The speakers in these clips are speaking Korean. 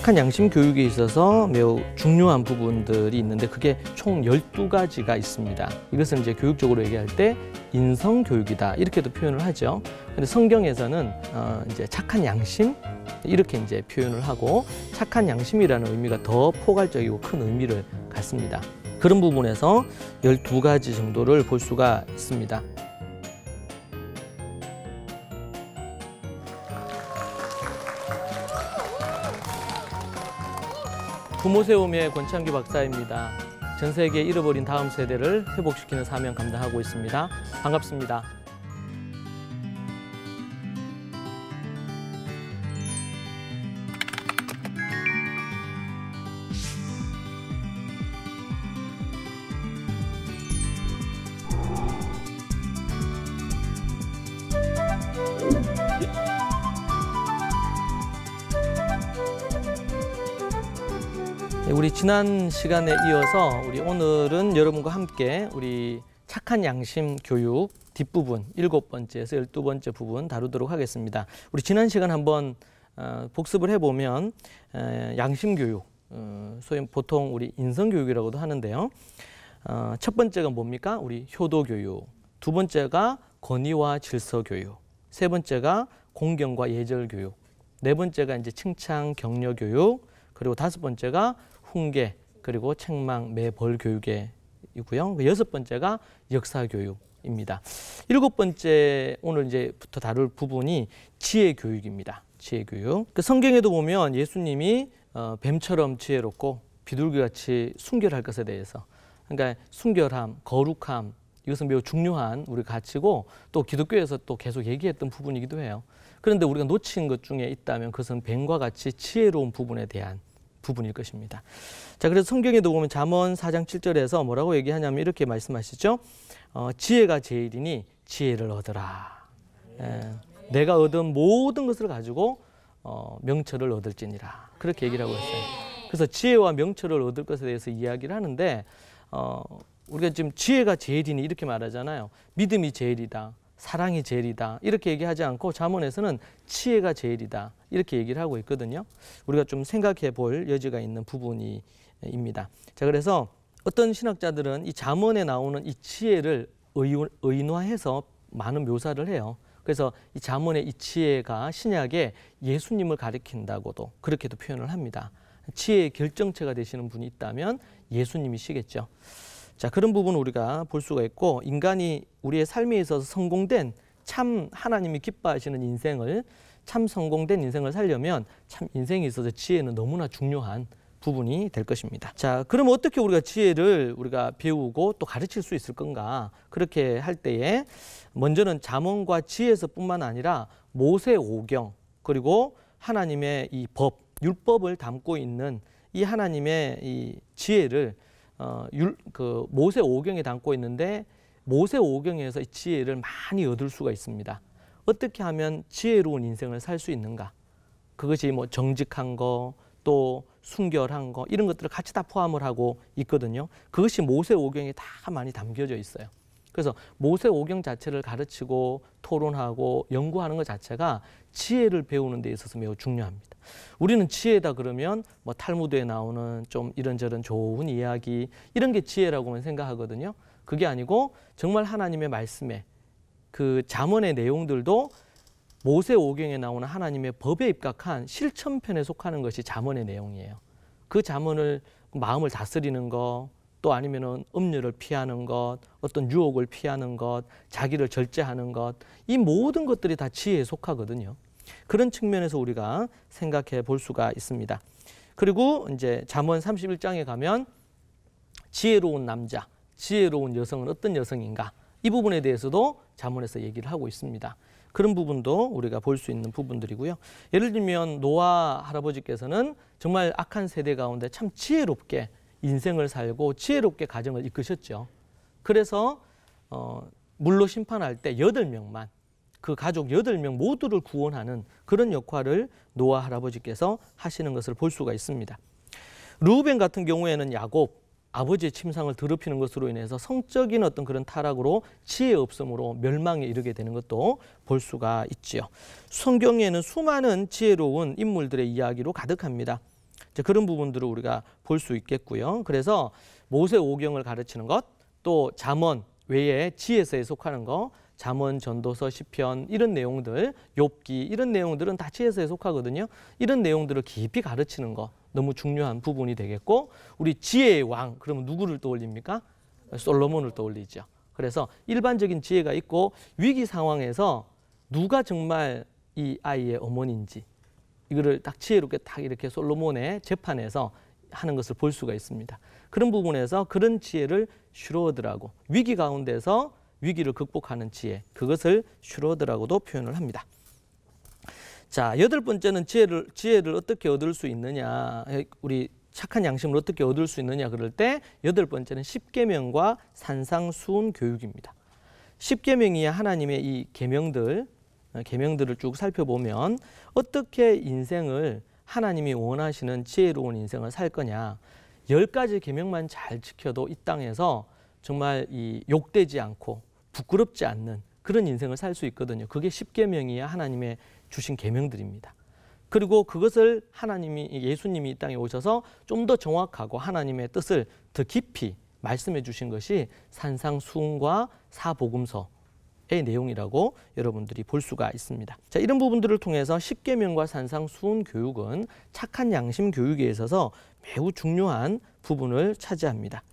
착한 양심 교육에 있어서 매우 중요한 부분들이 있는데 그게 총 12가지가 있습니다. 이것은 이제 교육적으로 얘기할 때 인성 교육이다 이렇게도 표현을 하죠. 근데 성경에서는 이제 착한 양심 이렇게 이제 표현을 하고 착한 양심이라는 의미가 더 포괄적이고 큰 의미를 갖습니다. 그런 부분에서 12가지 정도를 볼 수가 있습니다. 부모세움의 권창규 박사입니다. 전 세계 잃어버린 다음 세대를 회복시키는 사명 감당하고 있습니다. 반갑습니다. 우리 지난 시간에 이어서 우리 오늘은 여러분과 함께 우리 착한 양심 교육 뒷부분 7번째에서 12번째 부분 다루도록 하겠습니다. 우리 지난 시간 한번 복습을 해보면 양심 교육, 소위 보통 우리 인성 교육이라고도 하는데요. 첫 번째가 뭡니까? 우리 효도 교육. 두 번째가 권위와 질서 교육. 세 번째가 공경과 예절 교육. 네 번째가 이제 칭찬, 격려 교육. 그리고 다섯 번째가 훈계, 그리고 책망, 매벌 교육이고요. 여섯 번째가 역사 교육입니다. 일곱 번째 오늘 이제부터 다룰 부분이 지혜 교육입니다. 지혜 교육. 그 성경에도 보면 예수님이 뱀처럼 지혜롭고 비둘기같이 순결할 것에 대해서, 그러니까 순결함, 거룩함, 이것은 매우 중요한 우리 가치고 또 기독교에서 또 계속 얘기했던 부분이기도 해요. 그런데 우리가 놓친 것 중에 있다면 그것은 뱀과 같이 지혜로운 부분에 대한 부분일 것입니다. 자, 그래서 성경에도 보면 잠언 4장 7절에서 뭐라고 얘기하냐면 이렇게 말씀하시죠. 지혜가 제일이니 지혜를 얻으라. 내가 얻은 모든 것을 가지고 명철을 얻을지니라. 그렇게 얘기를 하고 있어요. 그래서 지혜와 명철을 얻을 것에 대해서 이야기를 하는데 우리가 지금 지혜가 제일이니 이렇게 말하잖아요. 믿음이 제일이다. 사랑이 제일이다. 이렇게 얘기하지 않고 잠언에서는 지혜가 제일이다. 이렇게 얘기를 하고 있거든요. 우리가 좀 생각해 볼 여지가 있는 부분입니다. 자, 그래서 어떤 신학자들은 이 잠언에 나오는 이 지혜를 의인화해서 많은 묘사를 해요. 그래서 이 잠언의 이 지혜가 신약에 예수님을 가리킨다고도 그렇게도 표현을 합니다. 지혜의 결정체가 되시는 분이 있다면 예수님이시겠죠. 자, 그런 부분 우리가 볼 수가 있고 인간이 우리의 삶에 있어서 성공된 참 하나님이 기뻐하시는 인생을 참 성공된 인생을 살려면 참 인생에 있어서 지혜는 너무나 중요한 부분이 될 것입니다. 자, 그럼 어떻게 우리가 지혜를 우리가 배우고 또 가르칠 수 있을 건가? 그렇게 할 때에 먼저는 잠언과 지혜에서뿐만 아니라 모세오경 그리고 하나님의 이 법, 율법을 담고 있는 이 하나님의 이 지혜를 모세오경에 담고 있는데 모세오경에서 이 지혜를 많이 얻을 수가 있습니다. 어떻게 하면 지혜로운 인생을 살 수 있는가? 그것이 뭐 정직한 거, 또 순결한 거 이런 것들을 같이 다 포함을 하고 있거든요. 그것이 모세오경에 다 많이 담겨져 있어요. 그래서 모세오경 자체를 가르치고 토론하고 연구하는 것 자체가 지혜를 배우는 데 있어서 매우 중요합니다. 우리는 지혜다 그러면 뭐 탈무드에 나오는 좀 이런저런 좋은 이야기 이런 게 지혜라고만 생각하거든요. 그게 아니고 정말 하나님의 말씀에 그 잠언의 내용들도 모세오경에 나오는 하나님의 법에 입각한 실천편에 속하는 것이 잠언의 내용이에요. 그 잠언을 마음을 다스리는 것, 또 아니면은 음료를 피하는 것, 어떤 유혹을 피하는 것, 자기를 절제하는 것, 이 모든 것들이 다 지혜에 속하거든요. 그런 측면에서 우리가 생각해 볼 수가 있습니다. 그리고 이제 잠언 31장에 가면 지혜로운 남자, 지혜로운 여성은 어떤 여성인가? 이 부분에 대해서도 잠언에서 얘기를 하고 있습니다. 그런 부분도 우리가 볼 수 있는 부분들이고요. 예를 들면 노아 할아버지께서는 정말 악한 세대 가운데 참 지혜롭게 인생을 살고 지혜롭게 가정을 이끄셨죠. 그래서 물로 심판할 때 8명만 그 가족 8명 모두를 구원하는 그런 역할을 노아 할아버지께서 하시는 것을 볼 수가 있습니다. 르우벤 같은 경우에는 야곱, 아버지의 침상을 더럽히는 것으로 인해서 성적인 어떤 그런 타락으로 지혜 없음으로 멸망에 이르게 되는 것도 볼 수가 있지요. 성경에는 수많은 지혜로운 인물들의 이야기로 가득합니다. 그런 부분들을 우리가 볼 수 있겠고요. 그래서 모세오경을 가르치는 것, 또 잠언 외에 지혜서에 속하는 것, 잠언, 전도서, 시편 이런 내용들, 욥기 이런 내용들은 다 지혜서에 속하거든요. 이런 내용들을 깊이 가르치는 거 너무 중요한 부분이 되겠고, 우리 지혜의 왕, 그러면 누구를 떠올립니까? 솔로몬을 떠올리죠. 그래서 일반적인 지혜가 있고 위기 상황에서 누가 정말 이 아이의 어머니인지 이거를 딱 지혜롭게 딱 이렇게 솔로몬의 재판에서 하는 것을 볼 수가 있습니다. 그런 부분에서 그런 지혜를 슈로드라고, 위기 가운데서 위기를 극복하는 지혜, 그것을 슈로드라고도 표현을 합니다. 자, 8번째는 지혜를 어떻게 얻을 수 있느냐, 우리 착한 양심을 어떻게 얻을 수 있느냐 그럴 때 8번째는 십계명과 산상수훈 교육입니다. 십계명이야 하나님의 이 계명들을 쭉 살펴보면 어떻게 인생을 하나님이 원하시는 지혜로운 인생을 살 거냐, 10가지 계명만 잘 지켜도 이 땅에서 정말 이 욕되지 않고 부끄럽지 않는 그런 인생을 살 수 있거든요. 그게 십계명이야 하나님의 주신 계명들입니다. 그리고 그것을 예수님이 이 땅에 오셔서 좀 더 정확하고 하나님의 뜻을 더 깊이 말씀해 주신 것이 산상수훈과 사복음서의 내용이라고 여러분들이 볼 수가 있습니다. 자, 이런 부분들을 통해서 십계명과 산상수훈 교육은 착한 양심 교육에 있어서 매우 중요한 부분을 차지합니다.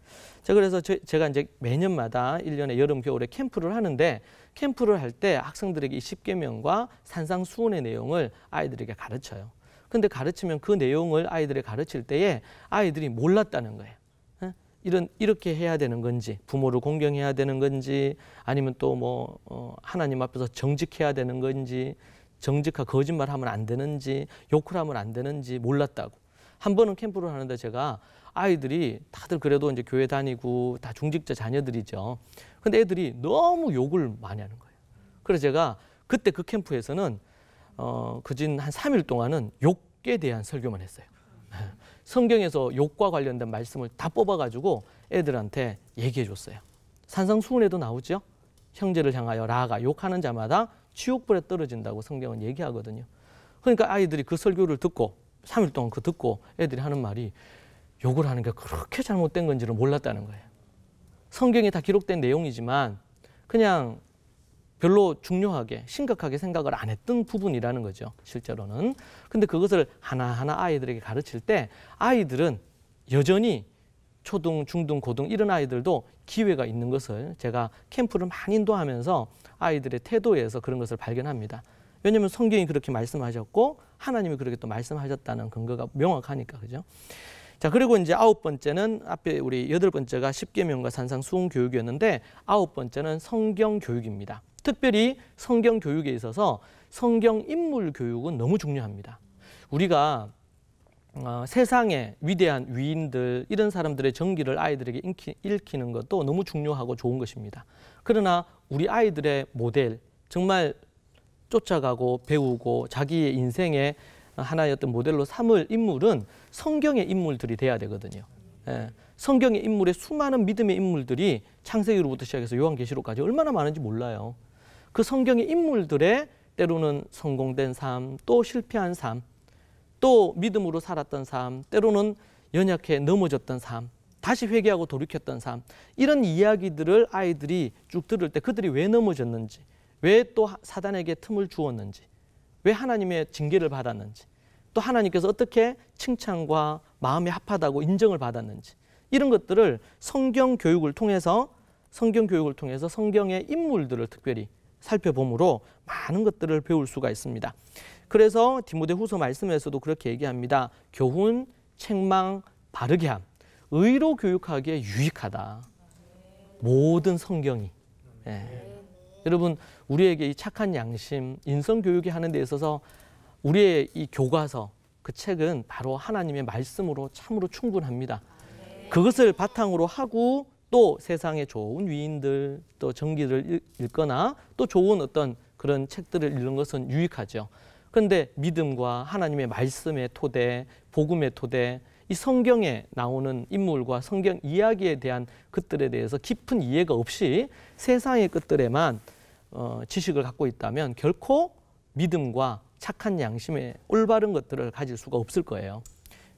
자, 그래서 제가 이제 매년마다 1년에 여름, 겨울에 캠프를 하는데, 캠프를 할 때 학생들에게 이 십계명과 산상수훈의 내용을 아이들에게 가르쳐요. 근데 가르치면 그 내용을 아이들에게 가르칠 때에 아이들이 몰랐다는 거예요. 이렇게 해야 되는 건지, 부모를 공경해야 되는 건지, 아니면 또 하나님 앞에서 정직해야 되는 건지, 정직하고 거짓말하면 안 되는지, 욕을 하면 안 되는지 몰랐다고. 한 번은 캠프를 하는데 제가 아이들이 다들 그래도 이제 교회 다니고 다 중직자 자녀들이죠. 근데 애들이 너무 욕을 많이 하는 거예요. 그래서 제가 그때 그 캠프에서는 그진 한 3일 동안은 욕에 대한 설교만 했어요. 성경에서 욕과 관련된 말씀을 다 뽑아가지고 애들한테 얘기해 줬어요. 산상수훈에도 나오죠. 형제를 향하여 라가 욕하는 자마다 지옥불에 떨어진다고 성경은 얘기하거든요. 그러니까 아이들이 그 설교를 듣고 3일 동안 듣고 애들이 하는 말이 욕을 하는 게 그렇게 잘못된 건지를 몰랐다는 거예요. 성경에 다 기록된 내용이지만 그냥 별로 중요하게 심각하게 생각을 안 했던 부분이라는 거죠, 실제로는. 근데 그것을 하나하나 아이들에게 가르칠 때 아이들은 여전히 초등, 중등, 고등 이런 아이들도 기회가 있는 것을 제가 캠프를 많이 인도하면서 아이들의 태도에서 그런 것을 발견합니다. 왜냐하면 성경이 그렇게 말씀하셨고 하나님이 그렇게 또 말씀하셨다는 근거가 명확하니까, 그죠? 자, 그리고 이제 9번째는 앞에 우리 8번째가 십계명과 산상수훈 교육이었는데 9번째는 성경 교육입니다. 특별히 성경 교육에 있어서 성경 인물 교육은 너무 중요합니다. 우리가 세상의 위대한 위인들 이런 사람들의 정기를 아이들에게 읽히는 것도 너무 중요하고 좋은 것입니다. 그러나 우리 아이들의 모델, 정말 쫓아가고 배우고 자기의 인생의 하나의 어떤 모델로 삼을 인물은 성경의 인물들이 돼야 되거든요. 예. 성경의 인물의 수많은 믿음의 인물들이 창세기로부터 시작해서 요한계시록까지 얼마나 많은지 몰라요. 그 성경의 인물들의 때로는 성공된 삶, 또 실패한 삶, 또 믿음으로 살았던 삶, 때로는 연약해 넘어졌던 삶, 다시 회개하고 돌이켰던 삶, 이런 이야기들을 아이들이 쭉 들을 때 그들이 왜 넘어졌는지, 왜 또 사단에게 틈을 주었는지, 왜 하나님의 징계를 받았는지, 또 하나님께서 어떻게 칭찬과 마음이 합하다고 인정을 받았는지, 이런 것들을 성경 교육을 통해서 성경의 인물들을 특별히 살펴보므로 많은 것들을 배울 수가 있습니다. 그래서 디모데후서 말씀에서도 그렇게 얘기합니다. 교훈, 책망, 바르게 함, 의로 교육하기에 유익하다. 모든 성경이. 여러분, 우리에게 이 착한 양심, 인성교육이 하는 데 있어서 우리의 이 교과서, 그 책은 바로 하나님의 말씀으로 참으로 충분합니다. 그것을 바탕으로 하고 또 세상의 좋은 위인들, 또 정기를 읽거나 또 좋은 어떤 그런 책들을 읽는 것은 유익하죠. 그런데 믿음과 하나님의 말씀의 토대, 복음의 토대, 이 성경에 나오는 인물과 성경 이야기에 대한 것들에 대해서 깊은 이해가 없이 세상의 것들에만 지식을 갖고 있다면 결코 믿음과 착한 양심의 올바른 것들을 가질 수가 없을 거예요.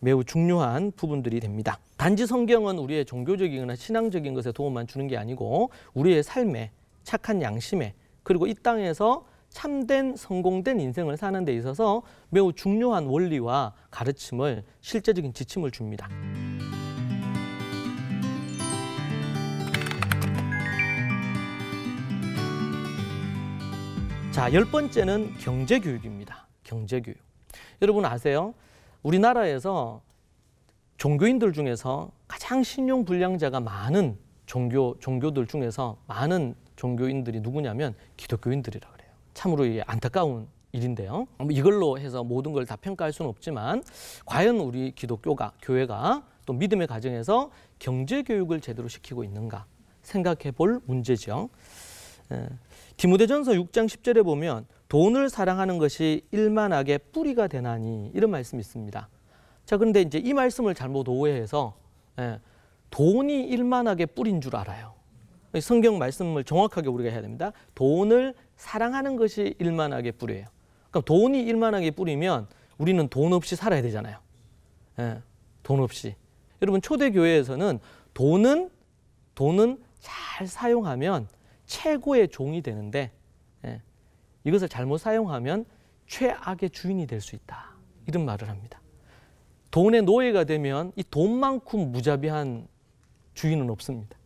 매우 중요한 부분들이 됩니다. 단지 성경은 우리의 종교적이거나 신앙적인 것에 도움만 주는 게 아니고 우리의 삶에 착한 양심에 그리고 이 땅에서 참된 성공된 인생을 사는 데 있어서 매우 중요한 원리와 가르침을 실제적인 지침을 줍니다. 자, 10번째는 경제교육입니다. 경제교육. 여러분 아세요? 우리나라에서 종교인들 중에서 가장 신용불량자가 많은 종교들 중에서 많은 종교인들이 누구냐면 기독교인들이라 그래요. 참으로 이게 안타까운 일인데요. 이걸로 해서 모든 걸 다 평가할 수는 없지만 과연 우리 교회가 또 믿음의 가정에서 경제교육을 제대로 시키고 있는가 생각해 볼 문제죠. 디모데전서 6장 10절에 보면 돈을 사랑하는 것이 일만하게 뿌리가 되나니 이런 말씀이 있습니다. 자, 그런데 이제 이 말씀을 잘못 오해해서 돈이 일만하게 뿌린 줄 알아요. 성경 말씀을 정확하게 우리가 해야 됩니다. 돈을 사랑하는 것이 일만하게 뿌려요. 그럼 돈이 일만하게 뿌리면 우리는 돈 없이 살아야 되잖아요. 돈 없이. 여러분 초대교회에서는 돈은 잘 사용하면 최고의 종이 되는데 이것을 잘못 사용하면 최악의 주인이 될 수 있다. 이런 말을 합니다. 돈의 노예가 되면 이 돈만큼 무자비한 주인은 없습니다.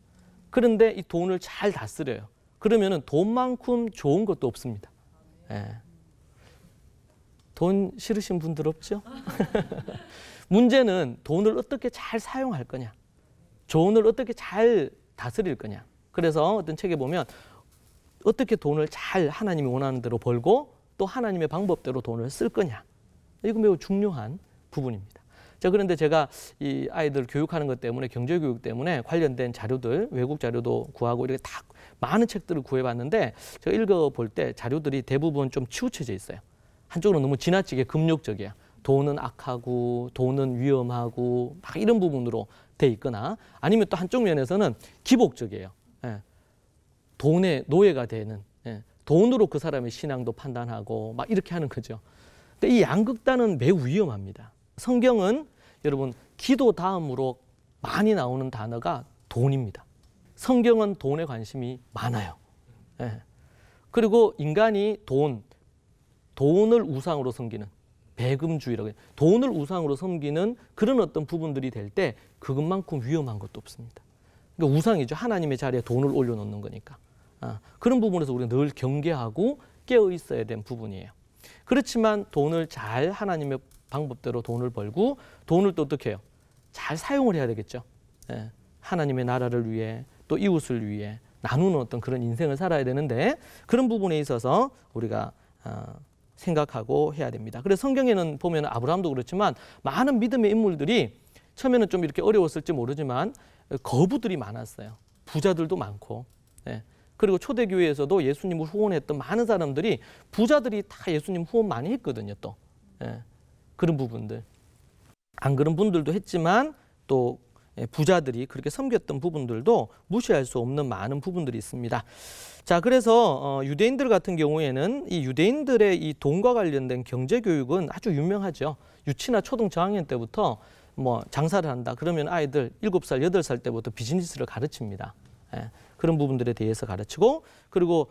그런데 이 돈을 잘 다스려요. 그러면 돈만큼 좋은 것도 없습니다. 돈 싫으신 분들 없죠? 문제는 돈을 어떻게 잘 사용할 거냐. 돈을 어떻게 잘 다스릴 거냐. 그래서 어떤 책에 보면 어떻게 돈을 잘 하나님이 원하는 대로 벌고 또 하나님의 방법대로 돈을 쓸 거냐. 이거 매우 중요한 부분입니다. 자, 그런데 제가 이 아이들 교육하는 것 때문에 경제교육 때문에 관련된 자료들, 외국 자료도 구하고 이렇게 다 많은 책들을 구해봤는데 제가 읽어볼 때 자료들이 대부분 좀 치우쳐져 있어요. 한쪽으로 너무 지나치게 금욕적이에요. 돈은 악하고 돈은 위험하고 막 이런 부분으로 돼 있거나 아니면 또 한쪽 면에서는 기복적이에요. 돈의 노예가 되는, 돈으로 그 사람의 신앙도 판단하고 막 이렇게 하는 거죠. 근데 이 양극단은 매우 위험합니다. 성경은 여러분 기도 다음으로 많이 나오는 단어가 돈입니다. 성경은 돈에 관심이 많아요. 그리고 인간이 돈을 우상으로 섬기는 배금주의라고 해요. 돈을 우상으로 섬기는 그런 어떤 부분들이 될 때 그것만큼 위험한 것도 없습니다. 그러니까 우상이죠. 하나님의 자리에 돈을 올려놓는 거니까. 그런 부분에서 우리가 늘 경계하고 깨어 있어야 되는 부분이에요. 그렇지만 돈을 잘 하나님의 방법대로 돈을 벌고 돈을 또 어떻게 해요? 잘 사용을 해야 되겠죠. 하나님의 나라를 위해 또 이웃을 위해 나누는 어떤 그런 인생을 살아야 되는데 그런 부분에 있어서 우리가 생각하고 해야 됩니다. 그래서 성경에는 보면 아브라함도 그렇지만 많은 믿음의 인물들이 처음에는 좀 이렇게 어려웠을지 모르지만 거부들이 많았어요. 부자들도 많고. 그리고 초대교회에서도 예수님을 후원했던 많은 사람들이 부자들이 다 예수님 후원 많이 했거든요. 또 그런 부분들. 안 그런 분들도 했지만 또 부자들이 그렇게 섬겼던 부분들도 무시할 수 없는 많은 부분들이 있습니다. 자, 그래서 유대인들 같은 경우에는 이 유대인들의 이 돈과 관련된 경제 교육은 아주 유명하죠. 유치나 초등 저학년 때부터 뭐 장사를 한다. 그러면 아이들 7살, 8살 때부터 비즈니스를 가르칩니다. 그런 부분들에 대해서 가르치고 그리고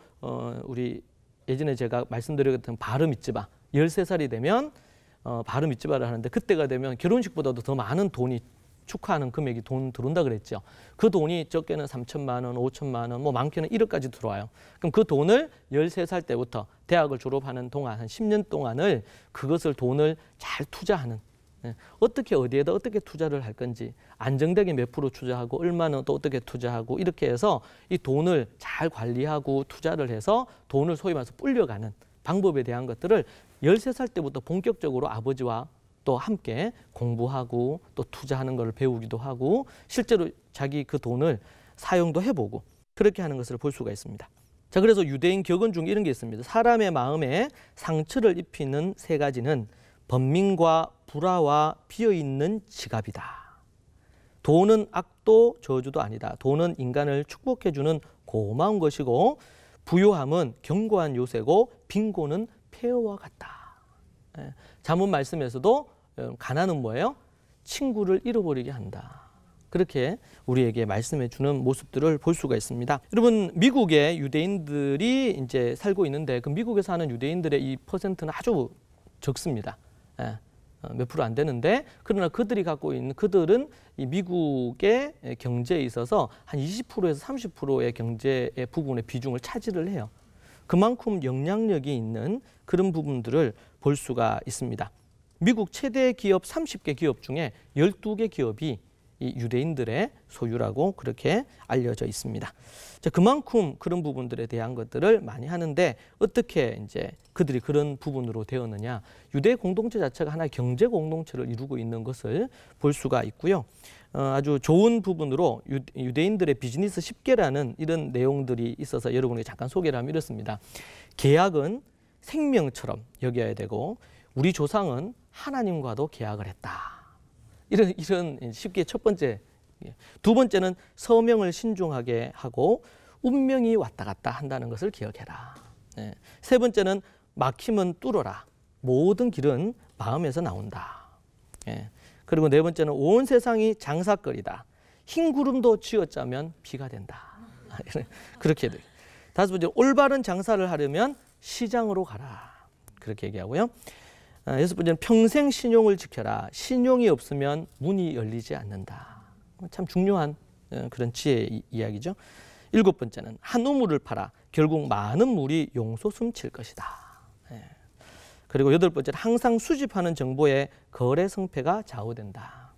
우리 예전에 제가 말씀드렸던 바르 미츠바 13살이 되면 바르 미츠바를 하는데 그때가 되면 결혼식보다도 더 많은 돈이 축하하는 금액이 돈 들어온다 그랬죠. 그 돈이 적게는 3천만 원, 5천만 원, 뭐 많게는 1억까지 들어와요. 그럼 그 돈을 13살 때부터 대학을 졸업하는 동안 한 10년 동안을 그것을 돈을 잘 투자하는 어떻게 어디에다 어떻게 투자를 할 건지 안정되게 몇 프로 투자하고 얼마는 또 어떻게 투자하고 이렇게 해서 이 돈을 잘 관리하고 투자를 해서 돈을 소위 말해서 불려가는 방법에 대한 것들을 13살 때부터 본격적으로 아버지와 또 함께 공부하고 또 투자하는 걸 배우기도 하고 실제로 자기 그 돈을 사용도 해보고 그렇게 하는 것을 볼 수가 있습니다. 자, 그래서 유대인 격언 중에 이런 게 있습니다. 사람의 마음에 상처를 입히는 세 가지는 번민과 불화와 비어있는 지갑이다. 돈은 악도 저주도 아니다. 돈은 인간을 축복해주는 고마운 것이고 부요함은 견고한 요새고 빈곤은 폐허와 같다. 잠언 말씀에서도 가난은 뭐예요? 친구를 잃어버리게 한다. 그렇게 우리에게 말씀해 주는 모습들을 볼 수가 있습니다. 여러분, 미국의 유대인들이 이제 살고 있는데 그 미국에 사는 유대인들의 이 퍼센트는 아주 적습니다. 몇 프로 안 되는데, 그러나 그들이 갖고 있는, 그들은 이 미국의 경제에 있어서 한 20%에서 30%의 경제의 부분의 비중을 차지를 해요. 그만큼 영향력이 있는 그런 부분들을 볼 수가 있습니다. 미국 최대 기업 30개 기업 중에 12개 기업이 이 유대인들의 소유라고 그렇게 알려져 있습니다. 자, 그만큼 그런 부분들에 대한 것들을 많이 하는데 어떻게 이제 그들이 그런 부분으로 되었느냐? 유대 공동체 자체가 하나의 경제 공동체를 이루고 있는 것을 볼 수가 있고요. 아주 좋은 부분으로 유대인들의 비즈니스 10개라는 이런 내용들이 있어서 여러분에게 잠깐 소개를 하면 이렇습니다. 계약은 생명처럼 여겨야 되고 우리 조상은 하나님과도 계약을 했다. 이런 쉽게 첫 번째. 두 번째는 서명을 신중하게 하고 운명이 왔다 갔다 한다는 것을 기억해라. 세 번째는 막힘은 뚫어라. 모든 길은 마음에서 나온다. 그리고 네 번째는 온 세상이 장사거리다. 흰 구름도 쥐어짜면 비가 된다. 그렇게 돼요. 다섯 번째, 올바른 장사를 하려면 시장으로 가라. 그렇게 얘기하고요. 여섯 번째는 평생 신용을 지켜라. 신용이 없으면 문이 열리지 않는다. 참 중요한 그런 지혜의 이야기죠. 일곱 번째는 한 우물을 팔아 결국 많은 물이 용솟 숨칠 것이다. 그리고 여덟 번째는 항상 수집하는 정보에 거래 성패가 좌우된다.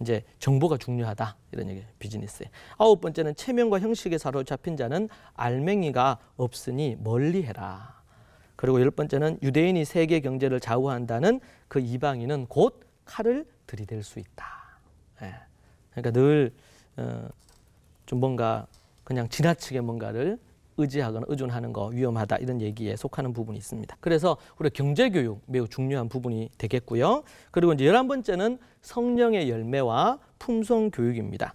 이제 정보가 중요하다. 이런 얘기예요. 비즈니스에. 아홉 번째는 체면과 형식에 사로잡힌 자는 알맹이가 없으니 멀리해라. 그리고 열 번째는 유대인이 세계 경제를 좌우한다는 그 이방인은 곧 칼을 들이댈 수 있다. 그러니까 늘 좀 뭔가 그냥 지나치게 뭔가를 의지하거나 의존하는 거 위험하다, 이런 얘기에 속하는 부분이 있습니다. 그래서 우리 경제교육 매우 중요한 부분이 되겠고요. 그리고 이제 11번째는 성령의 열매와 품성교육입니다.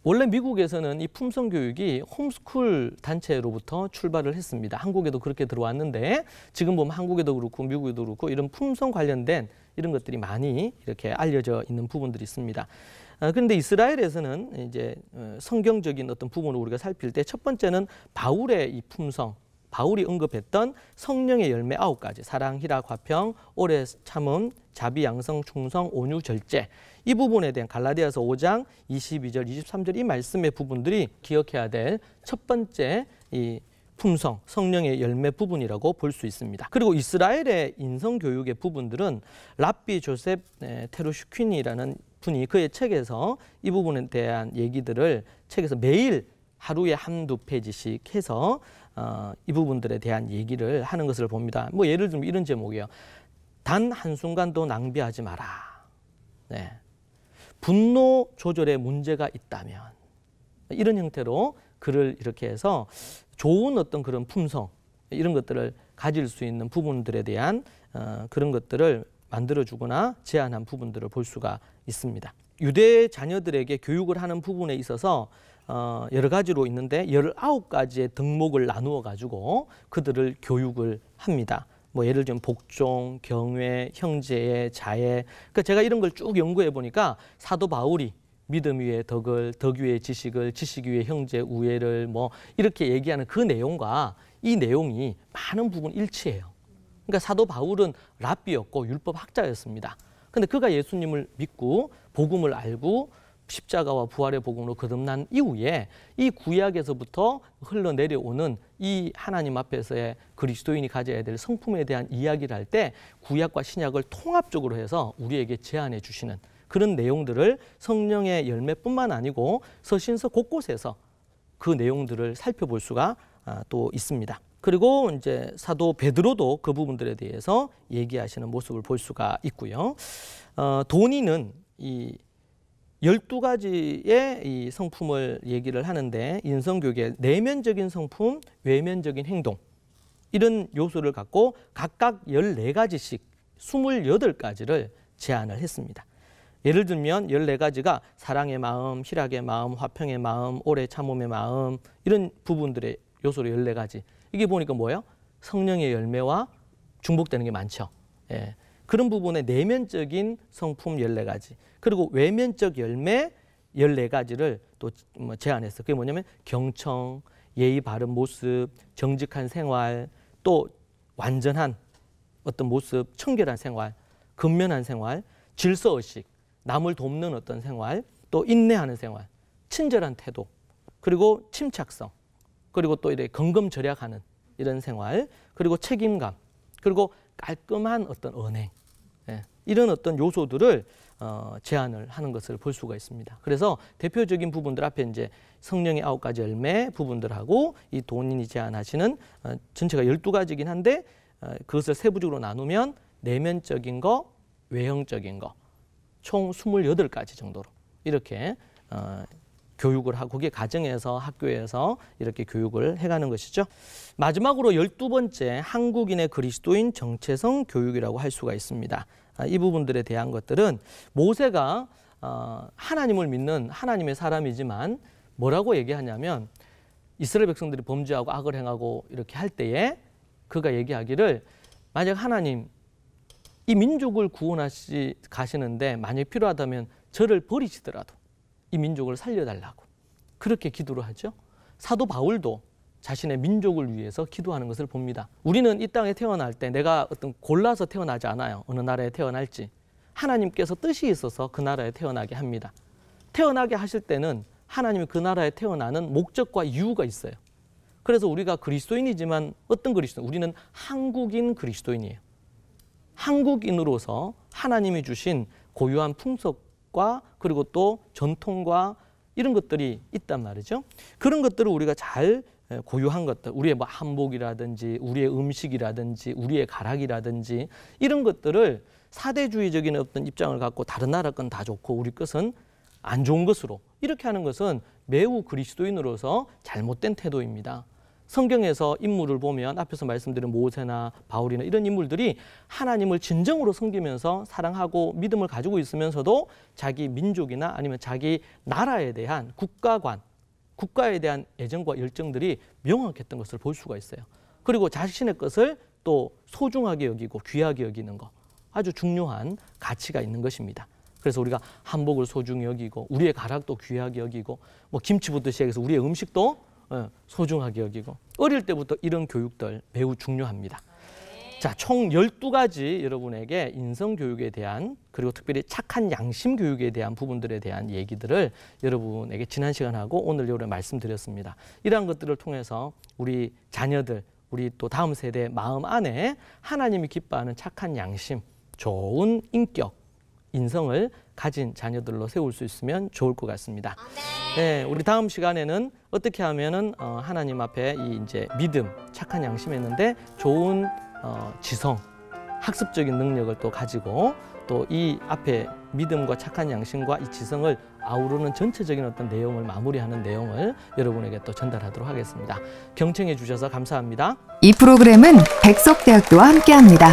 원래 미국에서는 이 품성교육이 홈스쿨 단체로부터 출발을 했습니다. 한국에도 그렇게 들어왔는데 지금 보면 한국에도 그렇고 미국에도 그렇고 이런 품성 관련된 이런 것들이 많이 이렇게 알려져 있는 부분들이 있습니다. 그런데 이스라엘에서는 이제 성경적인 어떤 부분을 우리가 살필 때 첫 번째는 바울의 이 품성, 바울이 언급했던 성령의 열매 9가지, 사랑, 희락, 화평, 오래 참음, 자비, 양성, 충성, 온유, 절제, 이 부분에 대한 갈라디아서 5장 22절, 23절 이 말씀의 부분들이 기억해야 될 첫 번째 이 품성, 성령의 열매 부분이라고 볼 수 있습니다. 그리고 이스라엘의 인성교육의 부분들은 랍비 조셉 테루슈퀸이라는 분이 그의 책에서 이 부분에 대한 얘기들을 책에서 매일 하루에 한두 페이지씩 해서 이 부분들에 대한 얘기를 하는 것을 봅니다. 뭐 예를 들면 이런 제목이에요. 단 한순간도 낭비하지 마라. 분노 조절에 문제가 있다면, 이런 형태로 글을 이렇게 해서 좋은 어떤 그런 품성, 이런 것들을 가질 수 있는 부분들에 대한 그런 것들을 만들어주거나 제안한 부분들을 볼 수가 있습니다. 유대 자녀들에게 교육을 하는 부분에 있어서 여러 가지로 있는데 19가지의 덕목을 나누어 가지고 그들을 교육을 합니다. 뭐 예를 들면 복종, 경외, 형제의, 자애. 그러니까 제가 이런 걸 쭉 연구해 보니까 사도 바울이 믿음 위에 덕을, 덕 위에 지식을, 지식 위에 형제, 우애를 뭐 이렇게 얘기하는 그 내용과 이 내용이 많은 부분 일치해요. 그러니까 사도 바울은 랍비였고 율법 학자였습니다. 근데 그가 예수님을 믿고 복음을 알고 십자가와 부활의 복음으로 거듭난 이후에 이 구약에서부터 흘러내려오는 이 하나님 앞에서의 그리스도인이 가져야 될 성품에 대한 이야기를 할 때 구약과 신약을 통합적으로 해서 우리에게 제안해 주시는 그런 내용들을 성령의 열매뿐만 아니고 서신서 곳곳에서 그 내용들을 살펴볼 수가 또 있습니다. 그리고 이제 사도 베드로도 그 부분들에 대해서 얘기하시는 모습을 볼 수가 있고요. 도니는 이 12가지의 이 성품을 얘기를 하는데 인성교육의 내면적인 성품, 외면적인 행동 이런 요소를 갖고 각각 14가지씩 28가지를 제안을 했습니다. 예를 들면 14가지가 사랑의 마음, 희락의 마음, 화평의 마음, 오래 참음의 마음 이런 부분들의 요소로 14가지. 이게 보니까 뭐예요? 성령의 열매와 중복되는 게 많죠. 예. 그런 부분의 내면적인 성품 14가지. 그리고 외면적 열매 14가지를 또 제안했어요. 그게 뭐냐면 경청, 예의 바른 모습, 정직한 생활, 또 완전한 어떤 모습, 청결한 생활, 근면한 생활, 질서의식, 남을 돕는 어떤 생활, 또 인내하는 생활, 친절한 태도, 그리고 침착성, 그리고 또 이렇게 건검절약하는 이런 생활, 그리고 책임감, 그리고 깔끔한 어떤 언행, 이런 어떤 요소들을 제안을 하는 것을 볼 수가 있습니다. 그래서 대표적인 부분들 앞에 이제 성령의 9가지 열매 부분들하고 이 본인이 제안하시는 전체가 12가지긴 한데 그것을 세부적으로 나누면 내면적인 거, 외형적인 거, 총 28가지 정도로 이렇게 교육을 하고 그게 가정에서 학교에서 이렇게 교육을 해가는 것이죠. 마지막으로 12번째 한국인의 그리스도인 정체성 교육이라고 할 수가 있습니다. 이 부분들에 대한 것들은 모세가 하나님을 믿는 하나님의 사람이지만 뭐라고 얘기하냐면 이스라엘 백성들이 범죄하고 악을 행하고 이렇게 할 때에 그가 얘기하기를 만약 하나님 이 민족을 가시는데 만약 필요하다면 저를 버리시더라도 이 민족을 살려달라고 그렇게 기도를 하죠. 사도 바울도 자신의 민족을 위해서 기도하는 것을 봅니다. 우리는 이 땅에 태어날 때 내가 어떤 골라서 태어나지 않아요. 어느 나라에 태어날지. 하나님께서 뜻이 있어서 그 나라에 태어나게 합니다. 태어나게 하실 때는 하나님이 그 나라에 태어나는 목적과 이유가 있어요. 그래서 우리가 그리스도인이지만 어떤 그리스도인? 우리는 한국인 그리스도인이에요. 한국인으로서 하나님이 주신 고유한 풍속과 그리고 또 전통과 이런 것들이 있단 말이죠. 그런 것들을 우리가 잘 고유한 것들, 우리의 뭐 한복이라든지 우리의 음식이라든지 우리의 가락이라든지 이런 것들을 사대주의적인 어떤 입장을 갖고 다른 나라 건 다 좋고 우리 것은 안 좋은 것으로 이렇게 하는 것은 매우 그리스도인으로서 잘못된 태도입니다. 성경에서 인물을 보면 앞에서 말씀드린 모세나 바울이나 이런 인물들이 하나님을 진정으로 섬기면서 사랑하고 믿음을 가지고 있으면서도 자기 민족이나 아니면 자기 나라에 대한 국가관, 국가에 대한 애정과 열정들이 명확했던 것을 볼 수가 있어요. 그리고 자신의 것을 또 소중하게 여기고 귀하게 여기는 거 아주 중요한 가치가 있는 것입니다. 그래서 우리가 한복을 소중히 여기고 우리의 가락도 귀하게 여기고 뭐 김치부터 시작해서 우리의 음식도 소중하게 여기고 어릴 때부터 이런 교육들 매우 중요합니다. 자, 총 12가지 여러분에게 인성교육에 대한 그리고 특별히 착한 양심 교육에 대한 부분들에 대한 얘기들을 여러분에게 지난 시간하고 오늘 여러분에 말씀드렸습니다. 이러한 것들을 통해서 우리 자녀들, 우리 또 다음 세대의 마음 안에 하나님이 기뻐하는 착한 양심, 좋은 인격, 인성을 가진 자녀들로 세울 수 있으면 좋을 것 같습니다. 네, 우리 다음 시간에는 어떻게 하면은 하나님 앞에 이 이제 믿음, 착한 양심했는데 좋은 지성, 학습적인 능력을 또 가지고 또 이 앞에 믿음과 착한 양심과 이 지성을 아우르는 전체적인 어떤 내용을 마무리하는 내용을 여러분에게 또 전달하도록 하겠습니다. 경청해 주셔서 감사합니다. 이 프로그램은 백석대학교와 함께합니다.